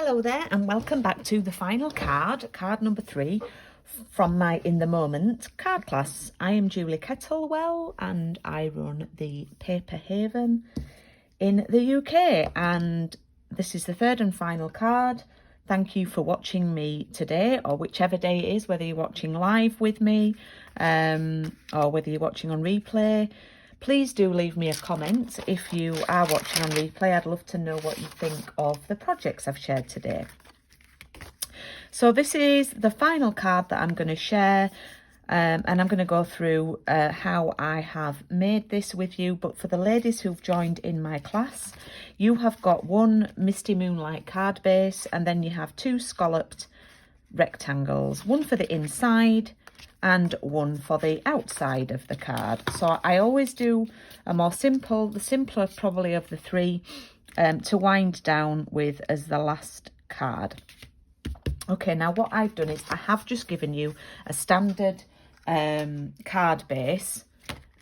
Hello there and welcome back to the final card number 3 from my In the Moment card class. I am Julie Kettlewell and I run the Paper Haven in the UK, and this is the third and final card. Thank you for watching me today, or whichever day it is, whether you're watching live with me or whether you're watching on replay. Please do leave me a comment if you are watching on replay. I'd love to know what you think of the projects I've shared today. So this is the final card that I'm going to share, and I'm going to go through how I have made this with you. But for the ladies who've joined in my class, you have got one Misty Moonlight card base, and then you have 2 scalloped rectangles, one for the inside and one for the outside of the card. So I always do a more simple, the simpler probably of the 3, to wind down with as the last card. Okay, now what I've done is I have just given you a standard card base,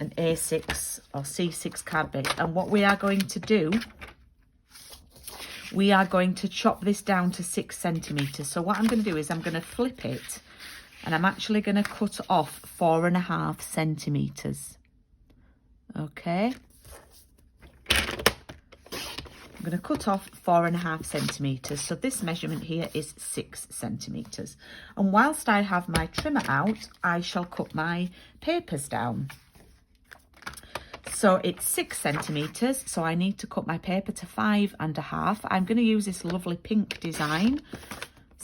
an A6 or C6 card base, and what we are going to do, we are going to chop this down to 6 centimetres. So what I'm going to do is I'm going to flip it, and I'm actually going to cut off 4.5 centimetres. Okay. I'm going to cut off 4.5 centimetres. So this measurement here is 6 centimetres. And whilst I have my trimmer out, I shall cut my papers down. So it's 6 centimetres. So I need to cut my paper to 5.5. I'm going to use this lovely pink design.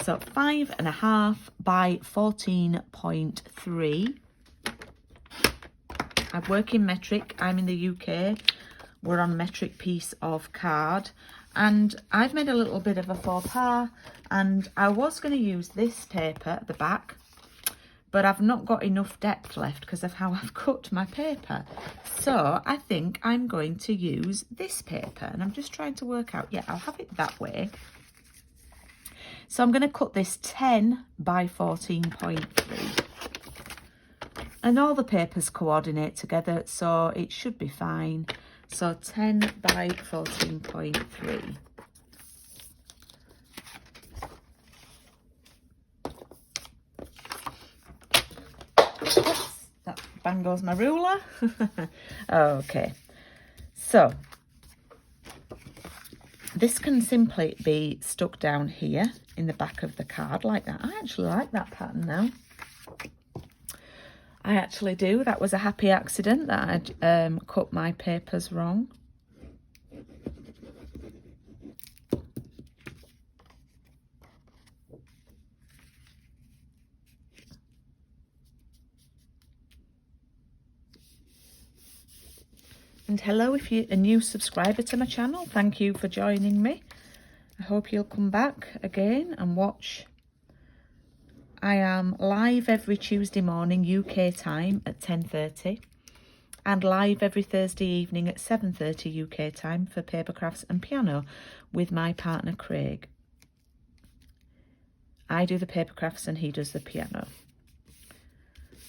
So 5.5 by 14.3. I work in metric. I'm in the UK. We're on metric piece of card. And I've made a little bit of a faux pas. And I was going to use this paper at the back, but I've not got enough depth left because of how I've cut my paper. So I think I'm going to use this paper. And I'm just trying to work out, yeah, I'll have it that way. So I'm going to cut this 10 by 14.3. And all the papers coordinate together, so it should be fine. So 10 by 14.3. Oops, that bang goes my ruler. Okay, so this can simply be stuck down here in the back of the card like that. I actually like that pattern now. I actually do. That was a happy accident that I'd cut my papers wrong. And hello, if you're a new subscriber to my channel, thank you for joining me. I hope you'll come back again and watch. I am live every Tuesday morning UK time at 10:30 and live every Thursday evening at 7:30 UK time for paper crafts and piano with my partner Craig. I do the paper crafts and he does the piano.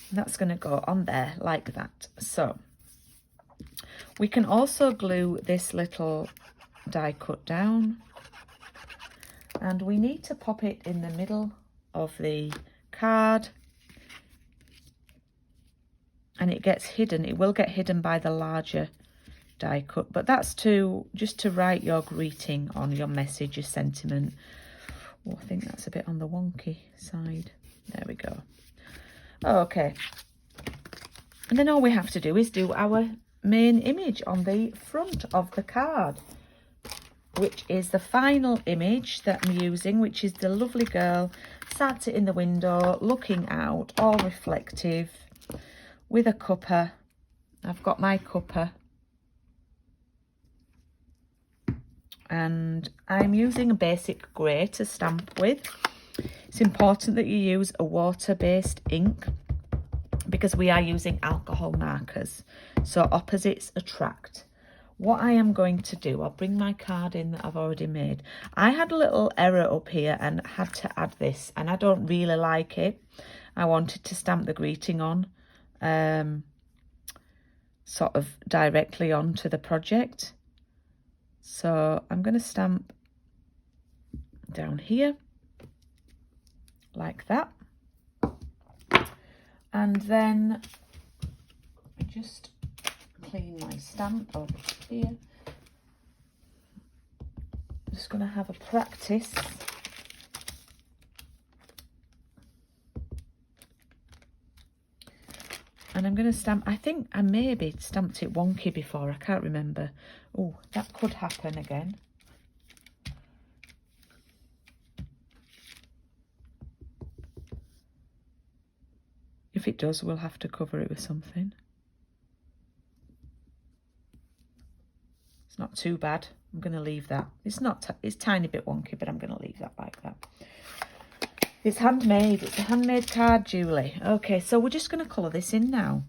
And that's going to go on there like that. So we can also glue this little die cut down, and we need to pop it in the middle of the card, and it gets hidden. It will get hidden by the larger die cut, but that's just to write your greeting on, your message, your sentiment. Oh, I think that's a bit on the wonky side. There we go. Okay, and then all we have to do is do our main image on the front of the card, which is the final image that I'm using, which is the lovely girl sat in the window looking out, all reflective, with a cuppa. I've got my cuppa, and I'm using a basic grey to stamp with. It's important that you use a water-based ink because we are using alcohol markers, so opposites attract. What I am going to do, I'll bring my card in that I've already made. I had a little error up here and had to add this, and I don't really like it. I wanted to stamp the greeting on, sort of directly onto the project. So I'm going to stamp down here, like that. And then I just clean my stamp over here. I'm just going to have a practice. And I'm going to stamp, I think I maybe stamped it wonky before, I can't remember. Oh, that could happen again. If it does, we'll have to cover it with something. It's not too bad. I'm going to leave that. It's not, it's a tiny bit wonky, but I'm going to leave that like that. It's handmade. It's a handmade card, Julie. Okay, so we're just going to colour this in now.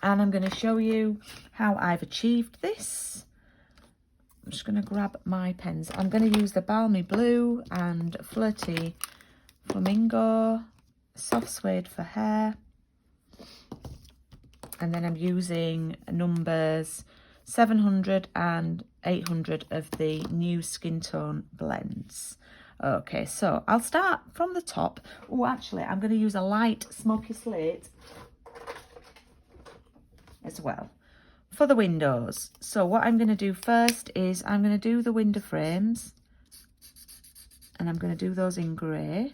And I'm going to show you how I've achieved this. I'm just going to grab my pens. I'm going to use the Balmy Blue and Flirty Flamingo, Soft Suede for hair. And then I'm using numbers 700 and 800 of the new skin tone blends. Okay, so I'll start from the top. Oh, actually, I'm going to use a light smoky slate as well for the windows. So what I'm going to do first is I'm going to do the window frames, and I'm going to do those in grey.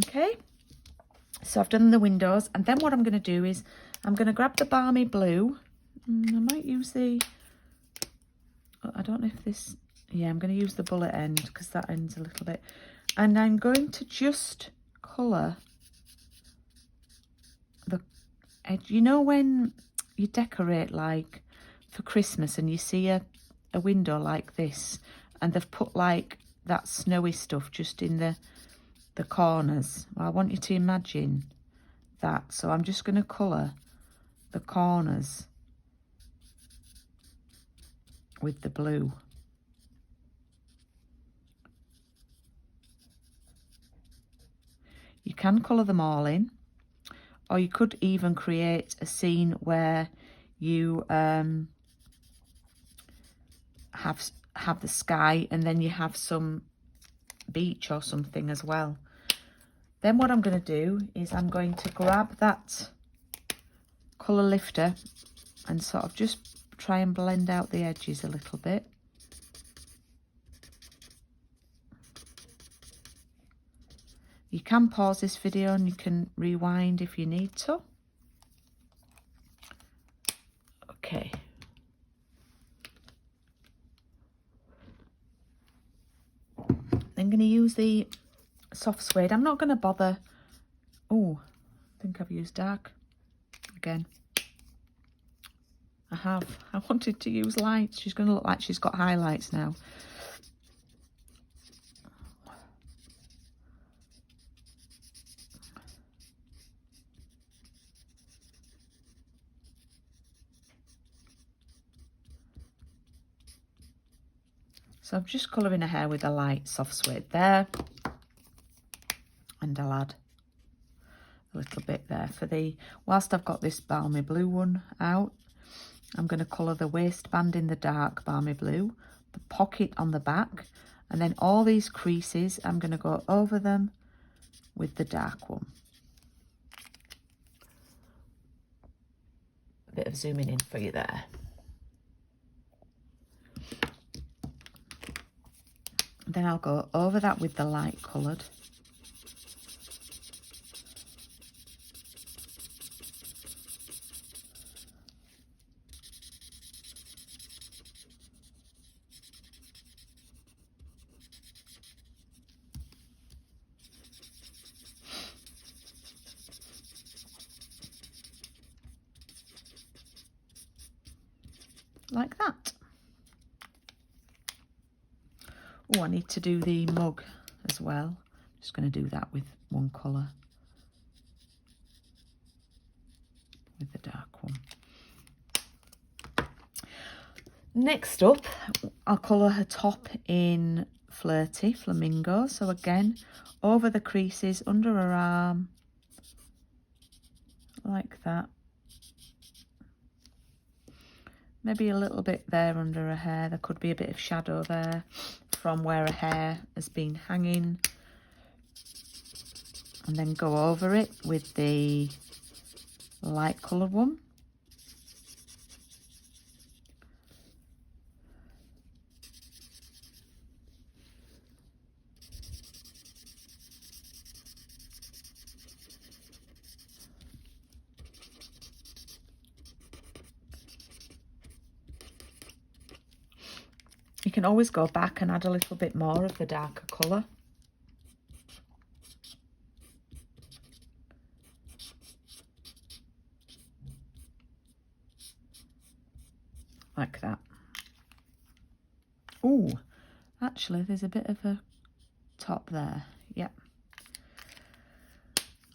Okay, so I've done the windows, and then what I'm going to do is I'm going to grab the Balmy Blue. I might use the, I don't know if this, yeah, I'm going to use the bullet end because that ends a little bit. And I'm going to just colour the edge. You know when you decorate like for Christmas and you see a window like this and they've put like that snowy stuff just in the corners? Well, I want you to imagine that. So I'm just going to colour the corners with the blue. You can colour them all in, or you could even create a scene where you have the sky and then you have some beach or something as well. Then what I'm going to do is I'm going to grab that colour lifter and sort of just try and blend out the edges a little bit. You can pause this video and you can rewind if you need to. Okay. I'm going to use the soft suede. I'm not going to bother. Oh, I think I've used dark again. I have. I wanted to use lights. She's going to look like she's got highlights now. So I'm just colouring her hair with a light soft suede there. And I'll add a little bit there for the, whilst I've got this Balmy Blue one out, I'm going to colour the waistband in the dark Balmy Blue, the pocket on the back, and then all these creases, I'm going to go over them with the dark one. A bit of zooming in for you there. Then I'll go over that with the light coloured. Like that. Oh, I need to do the mug as well. I'm just going to do that with one colour. With the dark one. Next up, I'll colour her top in Flirty Flamingo. So again, over the creases, under her arm, like that. Maybe a little bit there under her hair. There could be a bit of shadow there from where her hair has been hanging. And then go over it with the light coloured one. You can always go back and add a little bit more of the darker colour. Like that. Oh, actually there's a bit of a top there. Yep.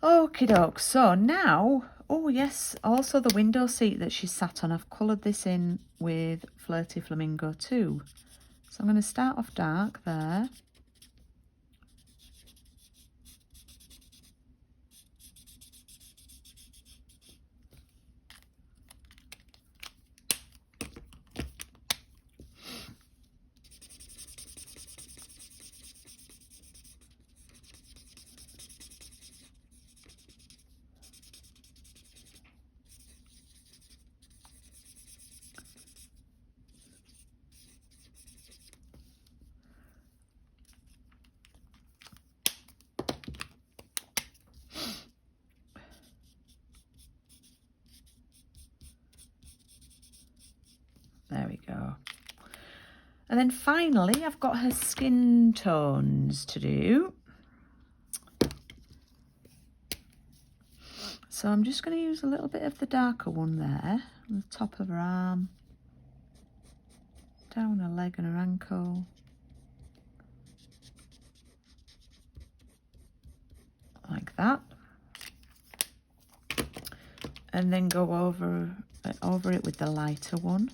Okie doke. So now, oh yes, also the window seat that she sat on, I've coloured this in with Flirty Flamingo too. So I'm going to start off dark there. There we go. And then finally, I've got her skin tones to do. So I'm just going to use a little bit of the darker one there on the top of her arm, down her leg and her ankle. Like that. And then go over it with the lighter one.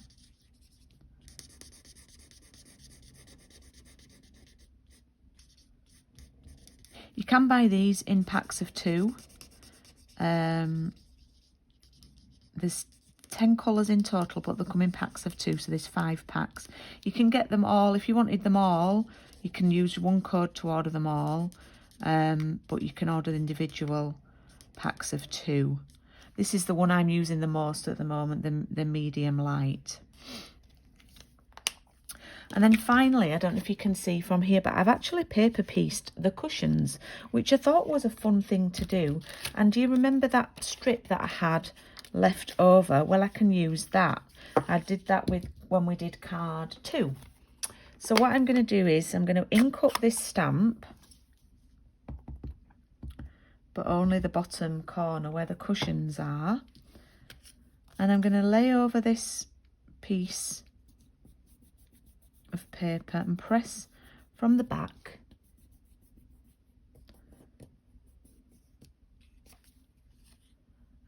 You can buy these in packs of 2. There's 10 colours in total, but they come in packs of 2, so there's 5 packs. You can get them all. If you wanted them all, you can use one code to order them all, but you can order individual packs of 2. This is the one I'm using the most at the moment, the medium light. And then finally, I don't know if you can see from here, but I've actually paper pieced the cushions, which I thought was a fun thing to do. And do you remember that strip that I had left over? Well, I can use that. I did that with when we did card 2. So what I'm going to do is I'm going to ink up this stamp, but only the bottom corner where the cushions are. And I'm going to lay over this piece of paper and press from the back.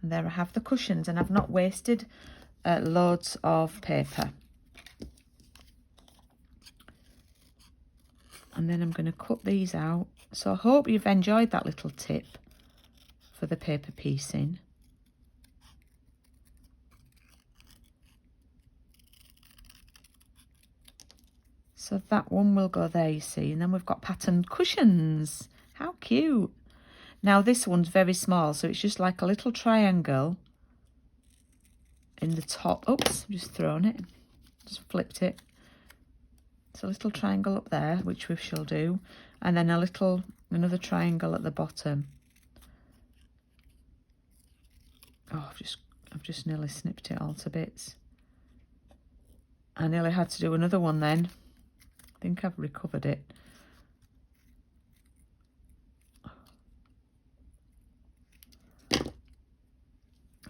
And there I have the cushions, and I've not wasted loads of paper. And then I'm going to cut these out. So I hope you've enjoyed that little tip for the paper piecing. So that one will go there, you see. And then we've got patterned cushions. How cute. Now this one's very small, so it's just like a little triangle in the top. Oops, I've just thrown it. Just flipped it. It's a little triangle up there, which we shall do. And then another triangle at the bottom. Oh, I've just nearly snipped it all to bits. I nearly had to do another one then. I think I've recovered it. I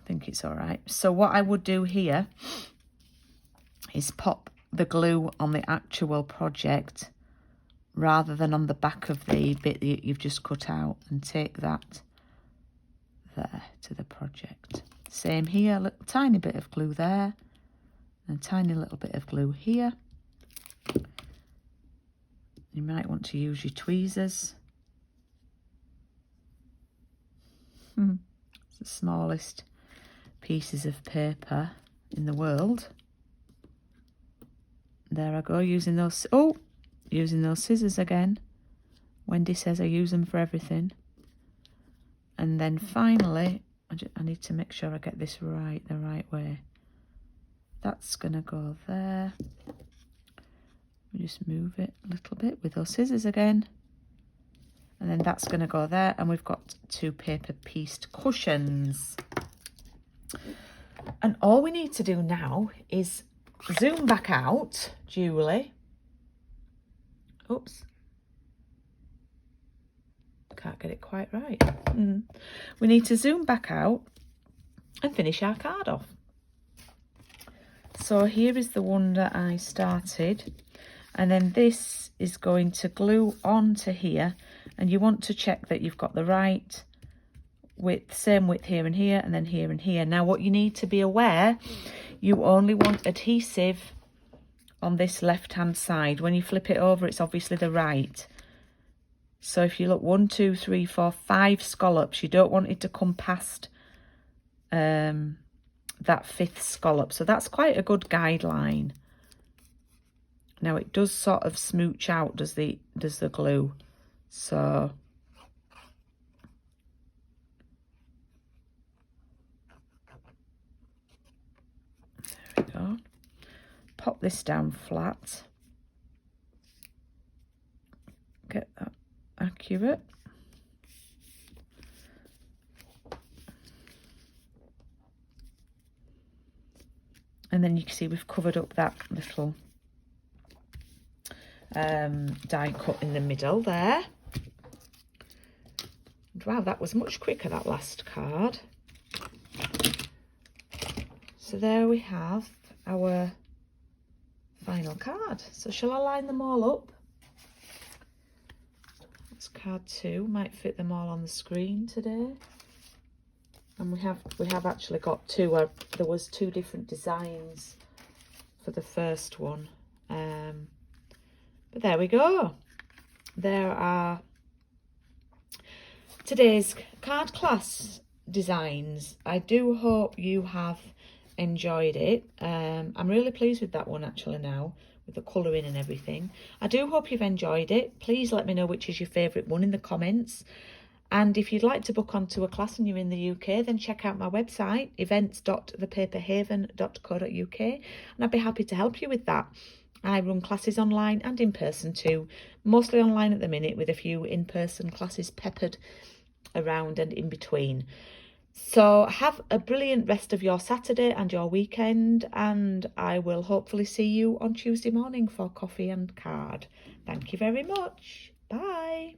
think it's all right. So what I would do here is pop the glue on the actual project rather than on the back of the bit that you've just cut out, and take that there to the project. Same here, a little tiny bit of glue there, and a tiny little bit of glue here. You might want to use your tweezers. It's the smallest pieces of paper in the world. There I go, using those, using those scissors again. Wendy says I use them for everything. And then finally, I need to make sure I get this right, the right way. That's gonna go there. We just move it a little bit with those scissors again. And then that's gonna go there, and we've got 2 paper pieced cushions. And all we need to do now is zoom back out, Julie. Oops. Can't get it quite right. We need to zoom back out and finish our card off. So here is the one that I started, and then this is going to glue onto here, and you want to check that you've got the right width, same width here and here, and then here and here. Now what you need to be aware, you only want adhesive on this left hand side. When you flip it over, it's obviously the right. So if you look, 1, 2, 3, 4, 5 scallops, you don't want it to come past that 5th scallop. So that's quite a good guideline. Now it does sort of smooch out, does the glue. So there we go. Pop this down flat. Get that accurate. And then you can see we've covered up that little die cut in the middle there. And wow, that was much quicker, that last card. So there we have our final card. So shall I line them all up? That's card 2. Might fit them all on the screen today. And we have actually got 2. There was 2 different designs for the first one. But there we go. There are today's card class designs. I do hope you have enjoyed it. I'm really pleased with that one actually now, with the colouring and everything. I do hope you've enjoyed it. Please let me know which is your favourite one in the comments. And if you'd like to book onto a class and you're in the UK, then check out my website, events.thepaperhaven.co.uk, and I'd be happy to help you with that. I run classes online and in person too, mostly online at the minute, with a few in-person classes peppered around and in between. So have a brilliant rest of your Saturday and your weekend, and I will hopefully see you on Tuesday morning for coffee and card. Thank you very much. Bye.